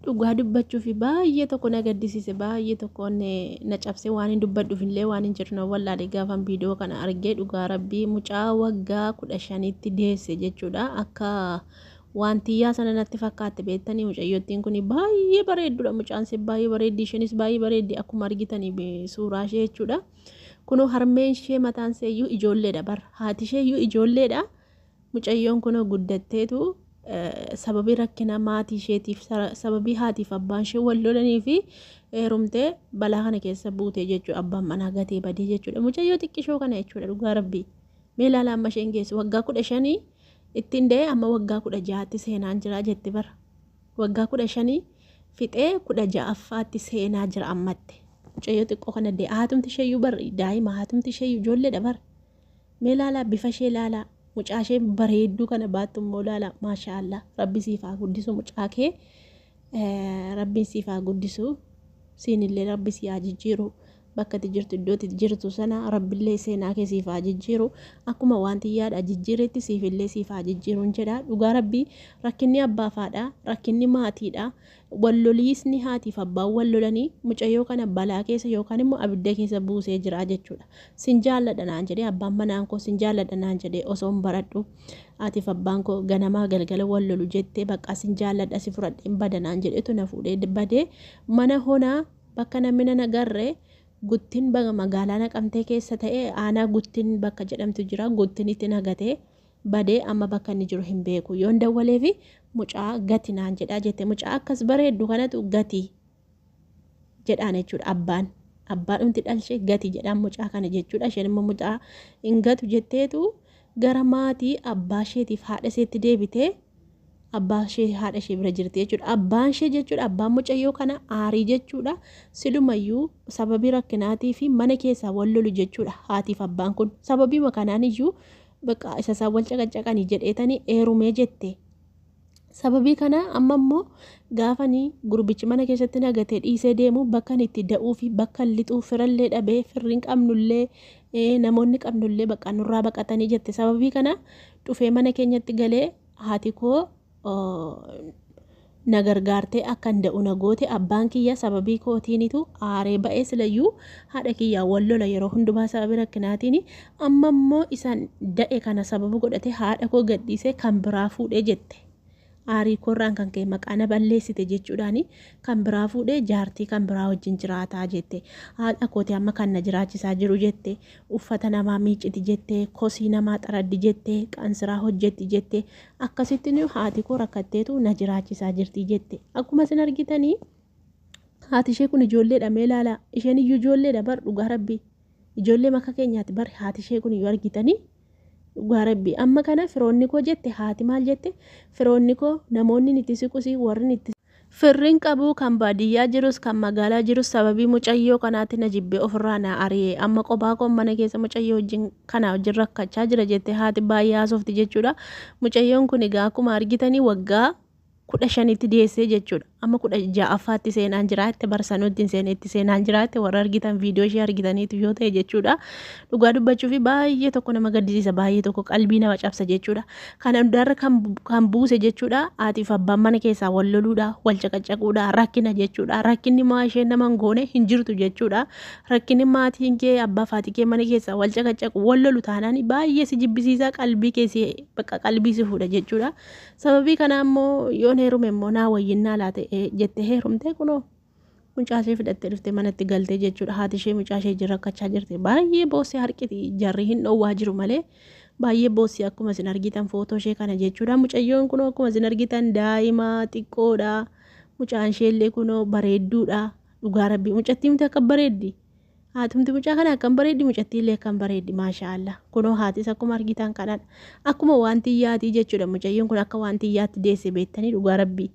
dhugaa dubbachuuf baay'ee tokko na gaddisiise, baay'ee tokko na cabse, waan hin dubbadhuuf illee waan hin jirne wallaalee gaafan viidiyoo kana argee dhugaa rabbii mucaa waggaa 15tti deesse jechuudha. Akka waantiyyaa sana natti fakkaate beektanii mucayyottiin kun baay'ee bareeddudha. Mucaan ishee baay'ee bareeddi, isheenis baay'ee bareeddi akkuma argitanii suuraa ishee jechuudha. Kunoo harmeen ishee mataan ishee iyyuu ijoolleedha, bar haati ishee iyyuu ijoolleedha. Mucayyoon kunoo guddatteetu sababii rakkina maatii isheetiif, sababii haatiif abbaan ishee wal lolanii fi heerumtee balaa kana keessa buute jechuudha. Abbaan manaa gatee badee jechuudha. Mucayyoo xiqqishoo kana jechuudha dhugaa rabbii. Mee ilaala amma isheen geessu waggaa 15 ittiin da'ee amma waggaa 16tti seenaan jira jetti bara. Waggaa 15 fixee 16ffaatti seenaa jira ammatti. Mucayyoo xiqqoo kana da'ee haatumti isheeyyuu barri daa'ima, haatumti isheeyyuu ijoolleedha bara. Mee ilaala bifa ishee ilaala. Mucaa ishee bareedduu kana baattu immoo ilaala, maashaallah. Rabbi siif haa guddisu mucaa kee, rabbiin siif haa guddisu, siinillee rabbi si haa jijjiiru. Bakka itti jirtu iddootti jirtu sana rabbillee seenaa kee siif haa jijjiiru. Akkuma waantiyyaadha jijjiiretti siifillee siif haa jijjiiruun jedha. Dhugaa rabbii rakkinni abbaafaadha, rakkinni maatiidha. Walloliisni haatiif abbaan wal lolanii mucayyoo kana balaa keessa yookaan immoo abidda keessa buusee jira jechuudha. Sin jaalladha naan jedhee abbaan manaan koo sin jaalladha naan jedhee osoo hin baradhu haatiif abbaan koo ganamaa galgala wal lolu jettee bakka sin jaalladha si fudhadheen bada naan jedheetu na fuudhee badee mana honaa bakka namni na nagarree guttiin magaalaa Naqamtee keessa ta'ee aanaa guttiin bakka jedhamtu jira. Guttiin itti nagatee badee amma bakka inni jiru hin beeku. Yoon dawwalee fi mucaa gati naan jedhaa jette. Mucaa akkas bareeddu kanatu gati jedhaan jechuudha. Abbaadhumti dhalchee gati jedhaan mucaa kana jechuudha. Isheen immoo mucaa hin gatu jetteetu gara maatii abbaa isheetiif haadha isheetti deebitee abbaa ishee haadha ishee bira jirti jechuudha. Abbaan ishee jechuudha, abbaan mucayyoo kana aarii jechuudha. Silumayyuu sababii rakkinaatii fi mana keessaa wal lolu jechuudha. Haatiif abbaan kun sababii makanaan iyyuu bakka isa isaan wal caqacaqanii jedheetanii eerumee jette. Sababii kana amma immoo gaafanii gurbichi mana keessatti nagatee dhiisee deemu bakka itti da'uu fi bakka lixuu firallee dhabee firriin qabnullee namoonni qabnullee bakka nurraa baqatanii jette. Sababii kana dhufee mana keenyatti galee haati koo na gargaartee akkan da'u na goote abbaan kiyya sababii kootiinitu aaree ba'ee silayyuu haadha kiyyaa wal lola yeroo hundumaa sababii rakkinaatiin amma immoo isaan da'e kana sababa godhate haadha koo gadhiisee kan biraa fuudhee jette. Aarii korraan kan ka'e maqaana balleessite jechuudhaani kan biraa fuudhee jaartii kan biraa wajjin jiraataa jette. Haadha kooti amma kan na jiraachisaa jiru jette. Uffata namaa miiciti jette, kosii namaa xaraddi jette, qansiraa hojjetti jette. Akkasitti haati koo rakkatteetu na jiraachisaa jirti jette. Akkuma isin argitanii haati ishee kun ijoolleedha. Mee ilaala, isheen iyyuu ijoolleedha bar dhugaa rabbii. Ijoollee maka keenyaati bar haati ishee kun iyyuu argitanii. Dhugaa rabbii amma kana firoonni koo jette haati maal jette? Firoonni koo namoonni itti siqusii warri itti firriin qabu kan baadiyyaa jirus kan magaalaa jirus sababii mucayyoo kanaatti na jibbee ofirraa na ari'ee amma kophaa koo mana keessa mucayyoo wajjin kana wajjin rakkachaa jira jette haati baay'ee haasofti jechuudha. Mucayyoon kun egaa akkuma argitanii waggaa 15tti deessee jechuudha. Amma 16ffaatti seenaan jiraatti barsanootti seenetti seenaan jiraatti warra argitan viidiyoo ishee argitaniitu yoo ta'e jechuudha. Dhugaa dubbachuuf baay'ee tokko nama gaddisiisa, baay'ee tokko qalbii nama cabsa jechuudha. Kana hundarra kan buuse jechuudha. Haatiif abbaan mana keessaa wal loluudha, wal caqacaquudha, rakkina jechuudha. Rakkinni maa isheen nama hin goone hin jirtu jechuudha. Rakkinni maatiin kee abbaa fi haati kee mana keessaa wal caqacaqu wal lolu taanaan baay'ee si jibbisiisa, qalbii keessi bakka qalbii si fuudha jechuudha. Sababii kana immoo yoon heerume immoo naa wayyinnaa laate jettee heerumtee kunoo mucaa ishee fudhattee dhuftee manatti galtee jechuudha. Haati ishee mucaa ishee jira rakkachaa jirti. Baay'ee boossee harkiti jarri hin dhoowwaa jiru malee baay'ee boossee akkuma isin argitan footoo ishee kana jechuudha. Mucayyoon kunoo akkuma isin argitan daa'ima xiqqoodha. Mucaan isheellee kunoo bareedduudha. Dhugaa rabbii mucattii miti akka bareeddi. Haatumti mucaa kana akkam bareeddi, mucattiillee akkam bareeddi maashaallah. Kunoo haatis akkuma argitan kanadha. Akkuma waantiyyaati jechuudha. Mucayyoon kun akka waantiyyaatti deesse beektanii dhugaa rabbii.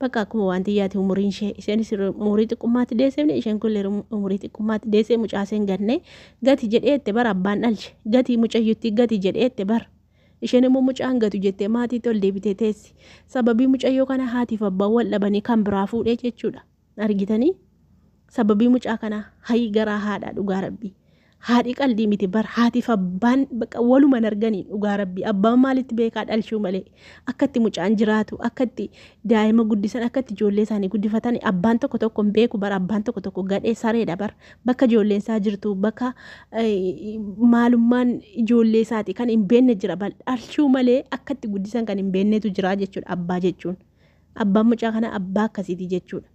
Bakka akkuma waantiyyaati umuriin ishee isheenis umurii xiqqummaatti deesseefne isheen kun umurii xiqqummaatti deessee mucaa isheen ganne gati jedheette bara abbaan dhalche gati mucayyutti gati jedheette bara isheen immoo mucaan gatu jettee maatiitti ol deebitee teessi. Sababii mucayyoo kana haatiif abbaan wal dhabanii kan biraa fuudhee jechuudha. Argitanii sababii mucaa kana hayi garaa haadha dhugaa rabbii. haadhi qalbii miti bar haatiif abbaan bakka walumaan arganii dhugaa rabbii abbaan maalitti beekaa dhalchuu malee akkatti mucaan jiraatu akkatti daa'ima guddisan akkatti ijoollee isaanii guddifatan abbaan tokko tokko hin beeku bar abbaan tokko tokko gadhee sareedha bar bakka ijoolleen isaa jirtu bakka maalummaan ijoollee isaati kan hin beekne jira bal dhalchuu malee akkatti guddisan kan hin beeknetu jira jechuudha abbaa jechuun abbaan mucaa kana abbaa akkasiiti jechuudha.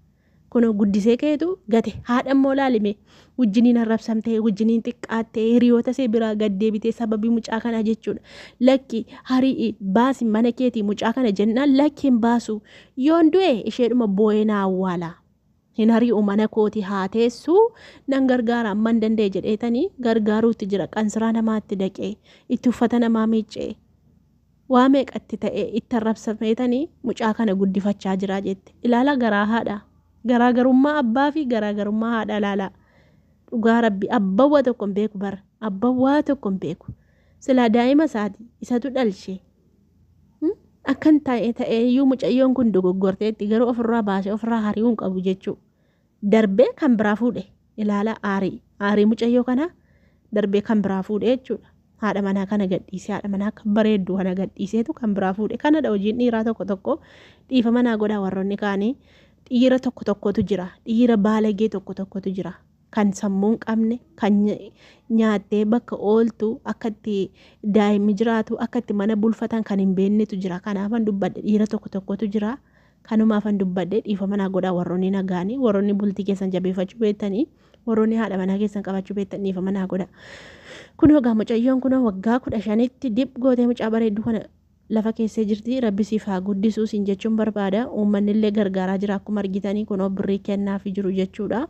Kun guddisee keetu gate haadha immoo laalime wajjiniin arrabsamtee wajjiniin xiqqaattee hiriyoota see biraa gaddeebitee sababii mucaa kana jechuudha. Lakki harii baasi mana keetii mucaa kana jennaan lakkiin baasu yoon du'e isheedhuma boo'ee na awwaala. Hin hari'u mana kooti haa teessu nan gargaara amman danda'e jedheetanii gargaaruutti jira qansiraa namaatti dhaqee itti uffata namaa miiccee waa meeqatti ta'e itti arrabsameetanii mucaa kana guddifachaa jira jette ilaala garaa haadha. Garaagarummaa abbaa fi garaagarummaa haadha ilaalaa dhugaa rabbi abbawwa tokko hin beeku bara abbawwaa tokko hin beeku silaa daa'ima isaati isatu dhalche akkan ta'eeyyuu mucayyoon kun dogoggorteetti garuu ofirraa baasee ofirraa hari'uun qabu jechuu darbee kan biraa fuudhe ilaala aarii mucayyoo kana darbee kan biraa fuudhe jechuudha haadha manaa kana gadhiisee haadha manaa kan bareeddu kana gadhiiseetu kan biraa fuudhe kanadha hojiin dhiiraa tokko tokko dhiifa manaa godhaa warroonni kaanii. Dhiira tokko tokkotu jira dhiira baalagee tokko tokkotu jira kan sammuun qabne kan nyaattee bakka ooltu akkatti daa'imni jiraatu akkatti mana bulfatan kan hin beeknetu jira kanaafan dubbadhe dhiira tokko tokkotu jira kanumaafan dubbadhe dhiifa manaa godhaa warroonni nagaanii warroonni bultii keessan jabeeffachuu beektanii warroonni haadha manaa keessan qabachuu beektan dhiifa manaa godhaa kun waggaa mucayyoon kun waggaa 15tti dib gootee mucaa bareeddu kana lafa keessee jirti rabbi siif haa guddisuu siin jechuun barbaada uummanni illee gargaaraa jira akkuma argitanii kunoo birrii kennaaf jiru jechuudha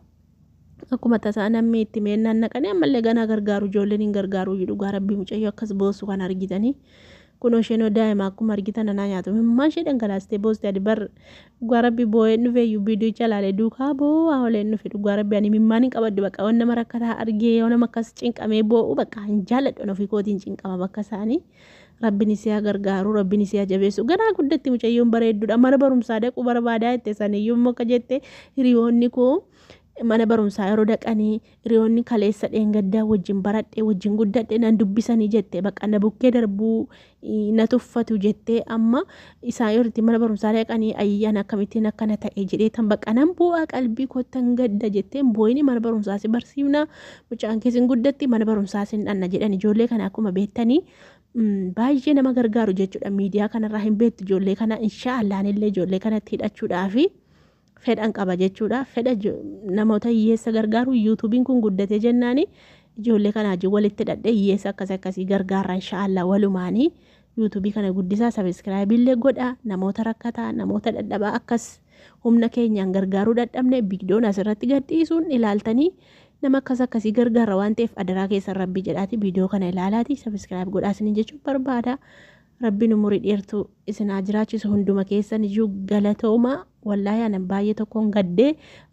akkuma tasaa namni itti meennaan naqanii ammallee ganaa gargaaru ijoolleen hin gargaaru dhugaa rabbi mucayyoo akkas boossu kan argitanii kunoo isheen daa'ima akkuma argitan anaa nyaatu himmaan ishee dhangalaastee booste adi bar dhugaa rabbi boo'een dhufe iyyuu viidiyoo ilaalee duukaa boo'aa oleen dhufe dhugaa rabbi ani mimmaan hin qabaddu bakka waan nama rakkataa argee yoo nama akkas cinqamee boo'u bakka hin jaalladhu ofii kootiin cinqama bakka isaanii. Rabbiin isii gargaaru rabbiin isii jabeessu garaa guddatti mucayyoon bareedduudha mana barumsaa dhaquu barbaadaa jette saniyyuu immoo akka jette hiriyoonni koo mana barumsaa yeroo dhaqanii hiriyoonni kaleessa dheengaddaa wajjin baradhee wajjin guddadhe nan dubbisanii jette bakka na bukkee darbuu na tuffatu jette amma isaan yeroo mana barumsaa dhaqanii ayyaan akkamittiin akkana ta'e jedhee tan bakka nan bu'aa qalbii kottan gadda jettee booyini mana barumsaa si barsiifna mucaan keessin guddatti mana barumsaa sin dhanna jedhan ijoollee kana akkuma beektanii baay'ee nama gargaaru jechuudha miidiyaa kanarraa hin beektu ijoollee kana inshaallaan illee ijoollee kanatti hidhachuudhaaf fedhan qaba jechuudha fedha namoota hiyyeessa gargaaru yuutuubiin kun guddate jennaani ijoollee kana wajjin walitti hidhadhee hiyyeessa akkasii gargaarra inshaallah walumaanii yuutuubii kana guddisaa sabiskiraayib illee godha namoota rakkataa namoota dadhabaa akkas humna keenyaan gargaaruu dadhabne viidiyoon asirratti gadhiisuun ilaaltanii nama akkasii gargaara waan ta'eef adaraa keessan rabbi jedhaati viidiyoo kana ilaalaati sabiskiraayib godhaa isiniin jechuun barbaada rabbiin umurii dheertuu isin haa jiraachisu hunduma keessan iyyuu galatooma wallaahi anan baay'ee tokkoon gaddee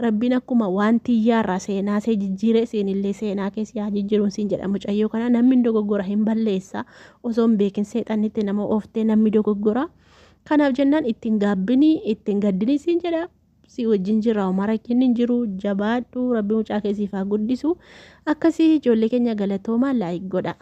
rabbiin akkuma waan xiyyaarraa seenaa see jijjiire seenillee seenaa keessi haa jijjiiruun siin jedha mucayyoo kana namni dogoggora hin balleessa osoo hin beekin seexannitti nama ooftee namni dogoggora kanaaf jennaan ittiin gaabbinii ittiin gaddinii siin jedha si wajjin jira umara kennin jiru jabaadhu rabbi mucaa keessiif haa guddisu akkasii ijoollee keenya galatoomaa laayik godha.